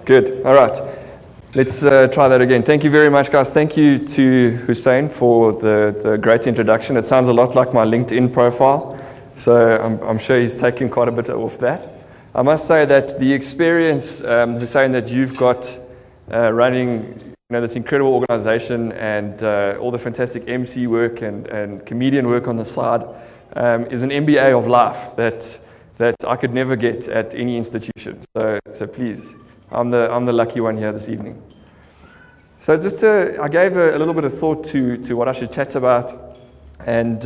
Good. All right. Let's try that again. Thank you very much, guys. Thank you to Hussein for the great introduction. It sounds a lot like my LinkedIn profile, so I'm sure he's taken quite a bit off that. I must say that the experience, Hussein, that you've got running this incredible organization and all the fantastic MC work and comedian work on the side is an MBA of life that I could never get at any institution. So please, I'm the lucky one here this evening. So I gave a little bit of thought to what I should chat about, and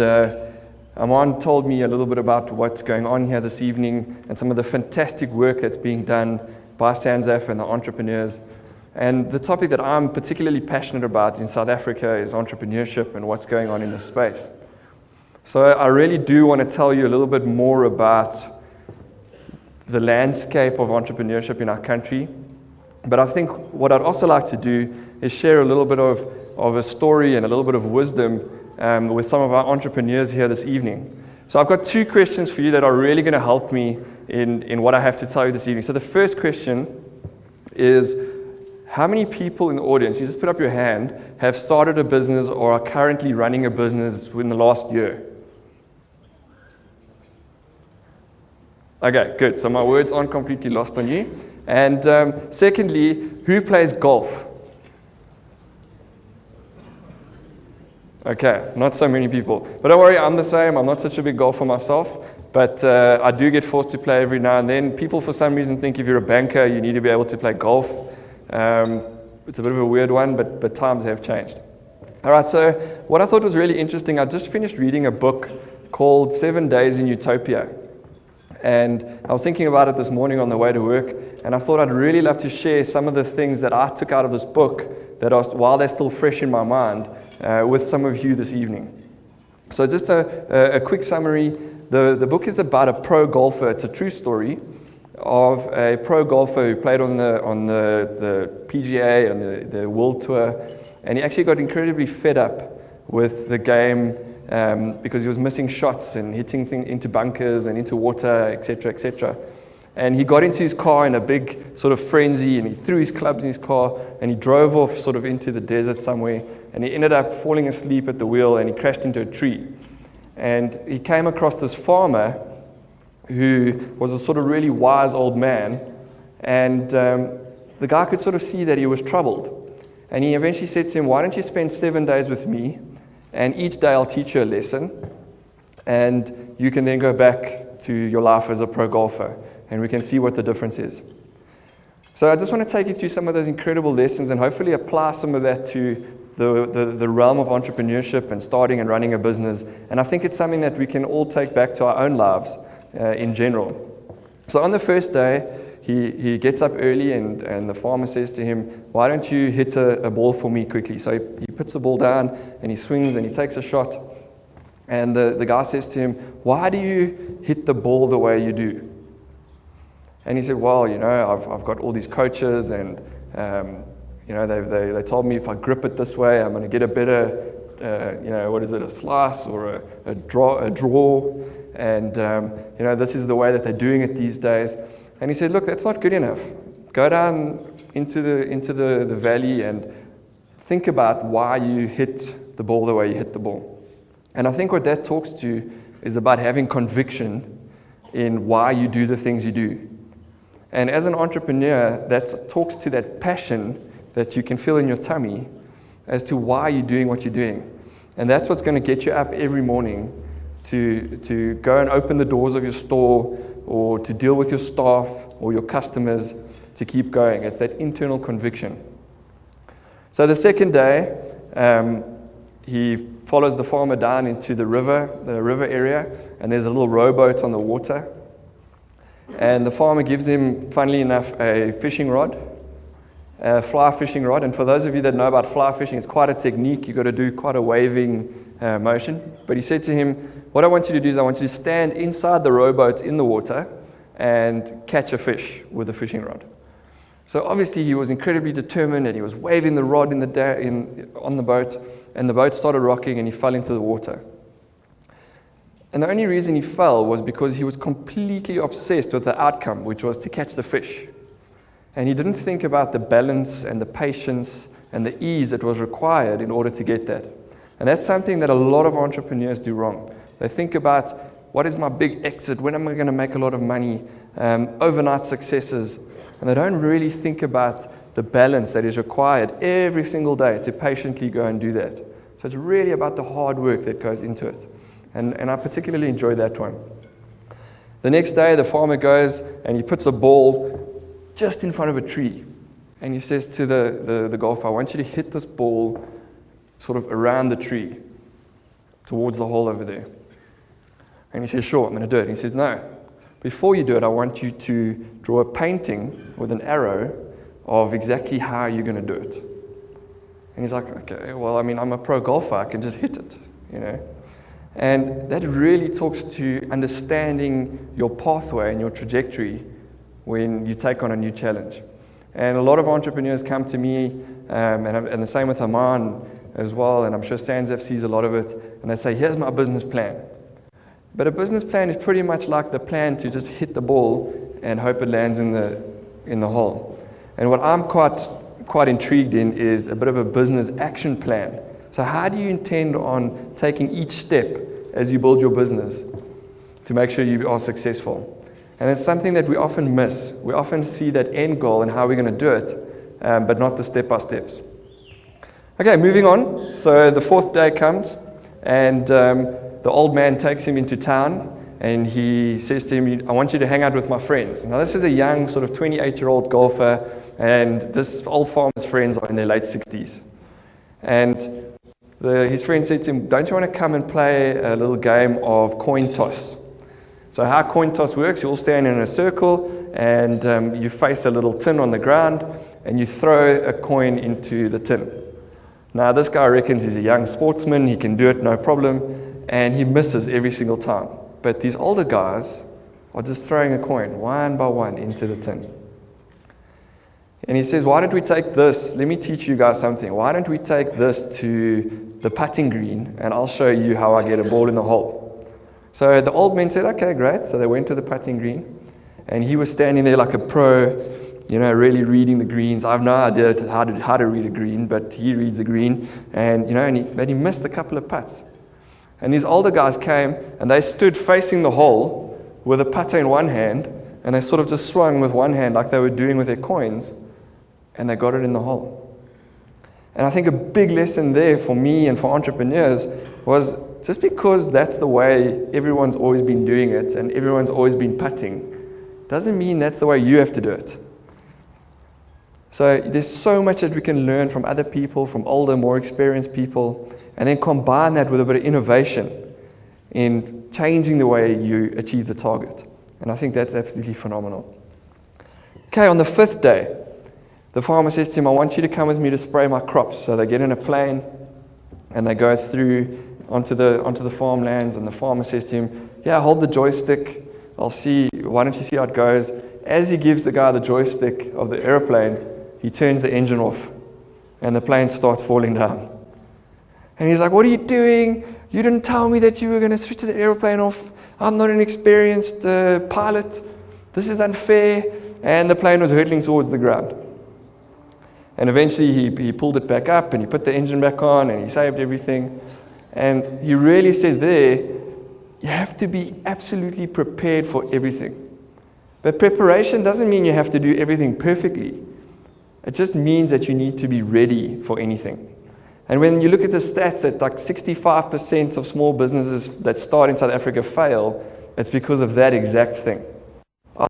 Aman told me a little bit about what's going on here this evening and some of the fantastic work that's being done by Sanzaf and the entrepreneurs. And the topic that I'm particularly passionate about in South Africa is entrepreneurship and what's going on in this space. So I really do want to tell you a little bit more about the landscape of entrepreneurship in our country. But I think what I'd also like to do is share a little bit of a story and a little bit of wisdom with some of our entrepreneurs here this evening. So I've got two questions for you that are really going to help me in what I have to tell you this evening. So the first question is, how many people in the audience, you just put up your hand, have started a business or are currently running a business in the last year? Okay, good. So my words aren't completely lost on you. And secondly, who plays golf? Okay, not so many people. But don't worry, I'm the same. I'm not such a big golfer myself, but I do get forced to play every now and then. People, for some reason, think if you're a banker, you need to be able to play golf. It's a bit of a weird one, but times have changed. All right, so what I thought was really interesting, I just finished reading a book called 7 Days in Utopia. And I was thinking about it this morning on the way to work, and I thought I'd really love to share some of the things that I took out of this book that are, while they're still fresh in my mind, with some of you this evening. So just a quick summary. The book is about a pro golfer. It's a true story of a pro golfer who played on the PGA and the World Tour, and he actually got incredibly fed up with the game because he was missing shots and hitting things into bunkers and into water, etc., etc. And he got into his car in a big sort of frenzy, and he threw his clubs in his car, and he drove off sort of into the desert somewhere, and he ended up falling asleep at the wheel, and he crashed into a tree. And he came across this farmer who was a sort of really wise old man, and the guy could sort of see that he was troubled. And he eventually said to him, "Why don't you spend 7 days with me, and each day I'll teach you a lesson, and you can then go back to your life as a pro golfer, and we can see what the difference is." So I just want to take you through some of those incredible lessons and hopefully apply some of that to the realm of entrepreneurship and starting and running a business. And I think it's something that we can all take back to our own lives in general. So on the first day, he gets up early, and the farmer says to him, "Why don't you hit a ball for me quickly?" So he puts the ball down, and he swings, and he takes a shot. And the guy says to him, "Why do you hit the ball the way you do?" And he said, "Well, I've got all these coaches, and they told me if I grip it this way, I'm going to get a better, a slice or a draw. And this is the way that they're doing it these days." And he said, "Look, that's not good enough. Go down into the valley and think about why you hit the ball the way you hit the ball." And I think what that talks to is about having conviction in why you do the things you do. And as an entrepreneur, that talks to that passion that you can feel in your tummy as to why you're doing what you're doing. And that's what's going to get you up every morning to go and open the doors of your store, or to deal with your staff or your customers, to keep going. It's that internal conviction. So the second day, he follows the farmer down into the river area, and there's a little rowboat on the water. And the farmer gives him, funnily enough, a fishing rod, a fly fishing rod. And for those of you that know about fly fishing, it's quite a technique. You've got to do quite a waving motion. But he said to him, "What I want you to do is I want you to stand inside the rowboat in the water and catch a fish with a fishing rod." So obviously he was incredibly determined, and he was waving the rod on the boat, and the boat started rocking, and he fell into the water. And the only reason he fell was because he was completely obsessed with the outcome, which was to catch the fish. And he didn't think about the balance and the patience and the ease that was required in order to get that. And that's something that a lot of entrepreneurs do wrong. They think about, what is my big exit? When am I going to make a lot of money? Overnight successes. And they don't really think about the balance that is required every single day to patiently go and do that. So it's really about the hard work that goes into it. And I particularly enjoy that one. The next day, the farmer goes and he puts a ball just in front of a tree. And he says to the golfer, I want you to hit this ball sort of around the tree, towards the hole over there. And he says, sure, I'm going to do it. He says, no, before you do it, I want you to draw a painting with an arrow of exactly how you're going to do it. And he's like, okay, well, I mean, I'm a pro golfer, I can just hit it, you know. And that really talks to understanding your pathway and your trajectory when you take on a new challenge. And a lot of entrepreneurs come to me, and the same with Aman as well, and I'm sure Sanzef sees a lot of it, and they say, here's my business plan. But a business plan is pretty much like the plan to just hit the ball and hope it lands in the hole. And what I'm quite intrigued in is a bit of a business action plan. So how do you intend on taking each step as you build your business to make sure you are successful? And it's something that we often miss. We often see that end goal and how we're going to do it, but not the step-by-steps. Okay, moving on. So the fourth day comes, and the old man takes him into town, and he says to him, I want you to hang out with my friends. Now, this is a young, sort of 28-year-old golfer, and this old farmer's friends are in their late 60s. And his friend said to him, don't you want to come and play a little game of coin toss? So how coin toss works, you all stand in a circle, and you face a little tin on the ground, and you throw a coin into the tin. Now, this guy reckons he's a young sportsman, he can do it, no problem, and he misses every single time. But these older guys are just throwing a coin, one by one, into the tin. And he says, why don't we take this, let me teach you guys something. Why don't we take this to the putting green, and I'll show you how I get a ball in the hole. So the old man said, okay, great. So they went to the putting green, and he was standing there like a pro, you know, really reading the greens. I have no idea how to read a green, but he reads a green, and you know, but he missed a couple of putts. And these older guys came, and they stood facing the hole with a putter in one hand, and they sort of just swung with one hand like they were doing with their coins, and they got it in the hole. And I think a big lesson there for me and for entrepreneurs was just because that's the way everyone's always been doing it and everyone's always been putting, doesn't mean that's the way you have to do it. So there's so much that we can learn from other people, from older, more experienced people, and then combine that with a bit of innovation in changing the way you achieve the target. And I think that's absolutely phenomenal. Okay, on the fifth day, the farmer says to him, I want you to come with me to spray my crops. So they get in a plane and they go through onto the farmlands, and the farmer says to him, yeah, hold the joystick. I'll see, why don't you see how it goes? As he gives the guy the joystick of the airplane, he turns the engine off and the plane starts falling down. And he's like, what are you doing? You didn't tell me that you were going to switch the airplane off. I'm not an experienced pilot. This is unfair. And the plane was hurtling towards the ground. And eventually he pulled it back up and he put the engine back on and he saved everything. And he really said there, you have to be absolutely prepared for everything. But preparation doesn't mean you have to do everything perfectly. It just means that you need to be ready for anything. And when you look at the stats that like 65% of small businesses that start in South Africa fail, it's because of that exact thing.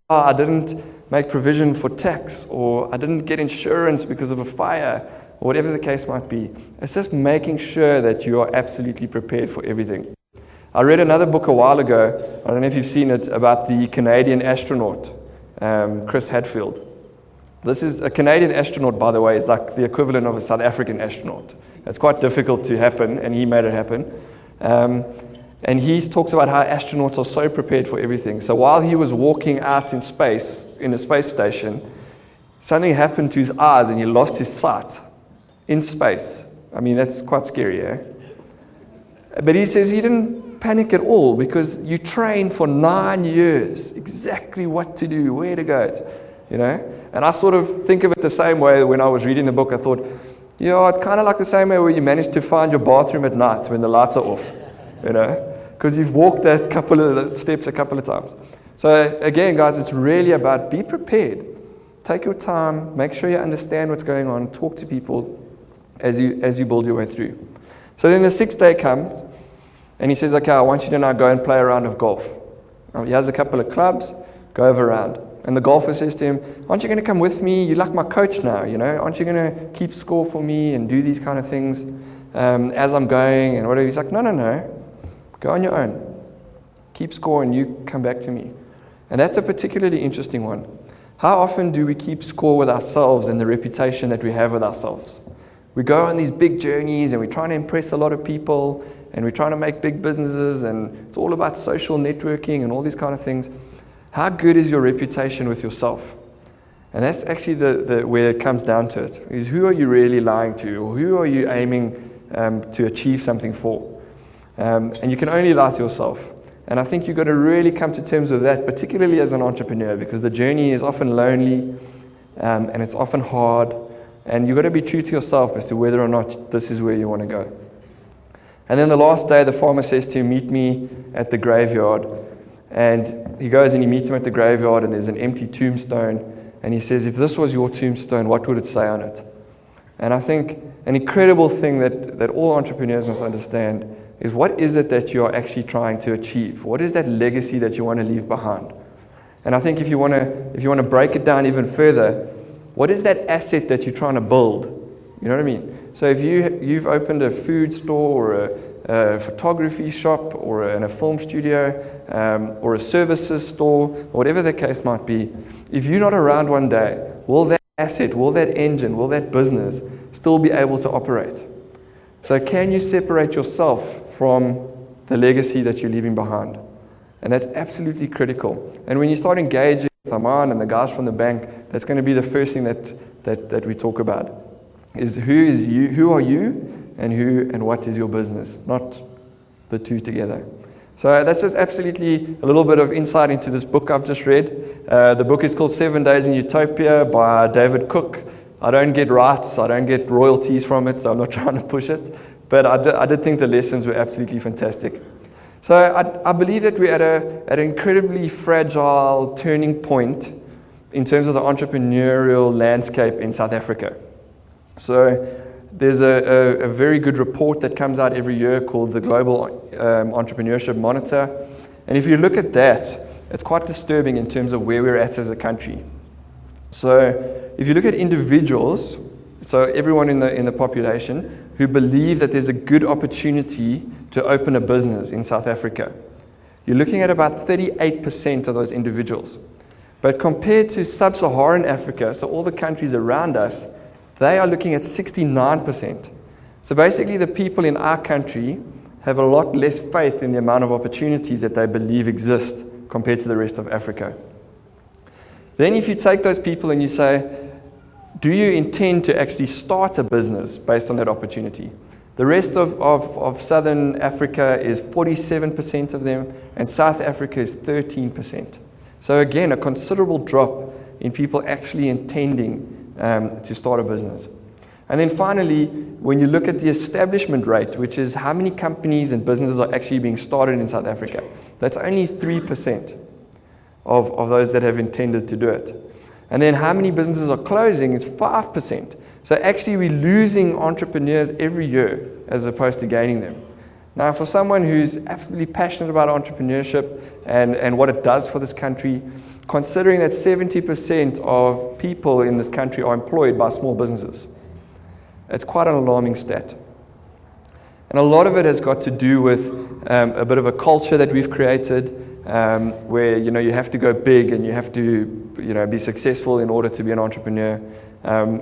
I didn't make provision for tax, or I didn't get insurance because of a fire, or whatever the case might be. It's just making sure that you are absolutely prepared for everything. I read another book a while ago, I don't know if you've seen it, about the Canadian astronaut, Chris Hadfield. This is a Canadian astronaut, by the way, is like the equivalent of a South African astronaut. It's quite difficult to happen, and he made it happen. And he talks about how astronauts are so prepared for everything. So while he was walking out in space, in the space station, something happened to his eyes and he lost his sight in space. I mean, that's quite scary, eh? But he says he didn't panic at all because you train for 9 years exactly what to do, where to go, you know? And I sort of think of it the same way. When I was reading the book, I thought, it's kind of like the same way where you manage to find your bathroom at night when the lights are off, because you've walked that couple of steps a couple of times. So again, guys, it's really about be prepared. Take your time, make sure you understand what's going on, talk to people as you build your way through. So then the 6th day comes, and he says, okay, I want you to now go and play a round of golf. He has a couple of clubs, go have a round. And the golfer says to him, aren't you going to come with me? You're like my coach now, Aren't you going to keep score for me and do these kind of things as I'm going and whatever? He's like, no. Go on your own. Keep score and you come back to me. And that's a particularly interesting one. How often do we keep score with ourselves and the reputation that we have with ourselves? We go on these big journeys and we're trying to impress a lot of people and we're trying to make big businesses and it's all about social networking and all these kind of things. How good is your reputation with yourself? And that's actually the where it comes down to it, is who are you really lying to, or who are you aiming to achieve something for? And you can only lie to yourself. And I think you've got to really come to terms with that, particularly as an entrepreneur, because the journey is often lonely and it's often hard. And you've got to be true to yourself as to whether or not this is where you want to go. And then the last day, the farmer says to him, meet me at the graveyard. And he goes and he meets him at the graveyard, and there's an empty tombstone. And he says, if this was your tombstone, what would it say on it? And I think an incredible thing that all entrepreneurs must understand is, what is it that you are actually trying to achieve? What is that legacy that you want to leave behind? And I think if you want to break it down even further, what is that asset that you're trying to build? You know what I mean? So if you've opened a food store or a photography shop or a film studio or a services store, or whatever the case might be, if you're not around one day, will that asset, will that engine, will that business still be able to operate? So can you separate yourself from the legacy that you're leaving behind? And that's absolutely critical. And when you start engaging with Aman and the guys from the bank, that's going to be the first thing that we talk about, is who are you, and what is your business, not the two together. So that's just absolutely a little bit of insight into this book I've just read. The book is called 7 Days in Utopia by David Cook. I don't get rights, I don't get royalties from it, so I'm not trying to push it. But I did think the lessons were absolutely fantastic. So I believe that we're at an incredibly fragile turning point in terms of the entrepreneurial landscape in South Africa. So there's a very good report that comes out every year called the Global Entrepreneurship Monitor. And if you look at that, it's quite disturbing in terms of where we're at as a country. So if you look at individuals, so everyone in the population who believe that there's a good opportunity to open a business in South Africa, you're looking at about 38% of those individuals. But compared to sub-Saharan Africa, so all the countries around us, they are looking at 69%. So basically the people in our country have a lot less faith in the amount of opportunities that they believe exist compared to the rest of Africa. Then if you take those people and you say, do you intend to actually start a business based on that opportunity? The rest of Southern Africa is 47% of them, and South Africa is 13%. So again, a considerable drop in people actually intending to start a business. And then finally, when you look at the establishment rate, which is how many companies and businesses are actually being started in South Africa, that's only 3% of those that have intended to do it. And then how many businesses are closing is 5%. So actually we're losing entrepreneurs every year as opposed to gaining them. Now for someone who's absolutely passionate about entrepreneurship and what it does for this country, considering that 70% of people in this country are employed by small businesses, it's quite an alarming stat. And a lot of it has got to do with a bit of a culture that we've created, where you have to go big and you have to be successful in order to be an entrepreneur.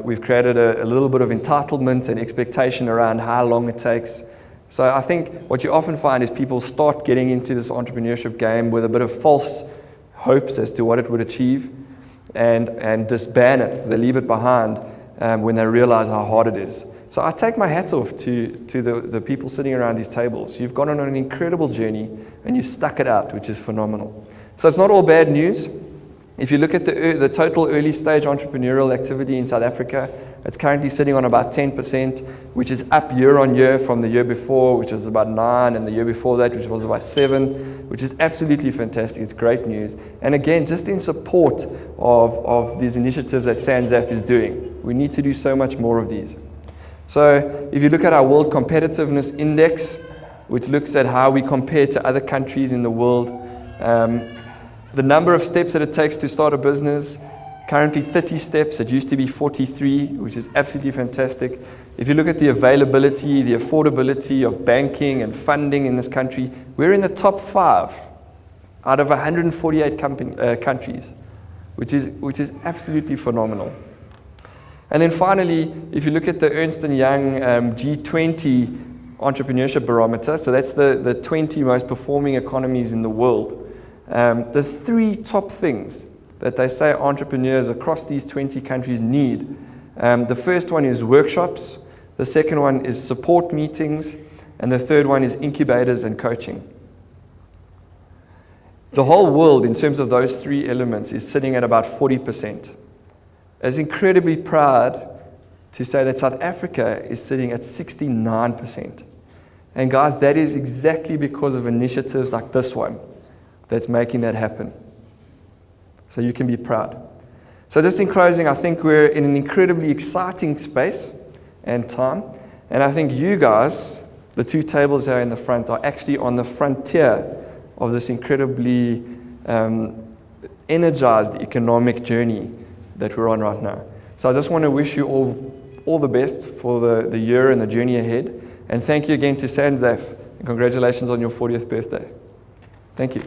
We've created a little bit of entitlement and expectation around how long it takes. So I think what you often find is people start getting into this entrepreneurship game with a bit of false hopes as to what it would achieve, and disband it. They leave it behind when they realize how hard it is. So I take my hats off to the people sitting around these tables. You've gone on an incredible journey and you stuck it out, which is phenomenal. So it's not all bad news. If you look at the total early stage entrepreneurial activity in South Africa, it's currently sitting on about 10%, which is up year on year from the year before, which was about 9, and the year before that, which was about 7, which is absolutely fantastic. It's great news. And again, just in support of these initiatives that SANZAF is doing. We need to do so much more of these. So if you look at our World Competitiveness Index, which looks at how we compare to other countries in the world, the number of steps that it takes to start a business, currently 30 steps. It used to be 43, which is absolutely fantastic. If you look at the availability, the affordability of banking and funding in this country, we're in the top 5 out of 148 countries, which is absolutely phenomenal. And then finally, if you look at the Ernst & Young G20 Entrepreneurship Barometer, so that's the 20 most performing economies in the world, the 3 top things that they say entrepreneurs across these 20 countries need. The first one is workshops, the second one is support meetings, and the third one is incubators and coaching. The whole world, in terms of those 3 elements, is sitting at about 40%. It's incredibly proud to say that South Africa is sitting at 69%. And guys, that is exactly because of initiatives like this one that's making that happen. So you can be proud. So just in closing, I think we're in an incredibly exciting space and time. And I think you guys, the 2 tables here in the front, are actually on the frontier of this incredibly energized economic journey that we're on right now. So I just want to wish you all the best for the year and the journey ahead. And thank you again to SANZAF. And congratulations on your 40th birthday. Thank you.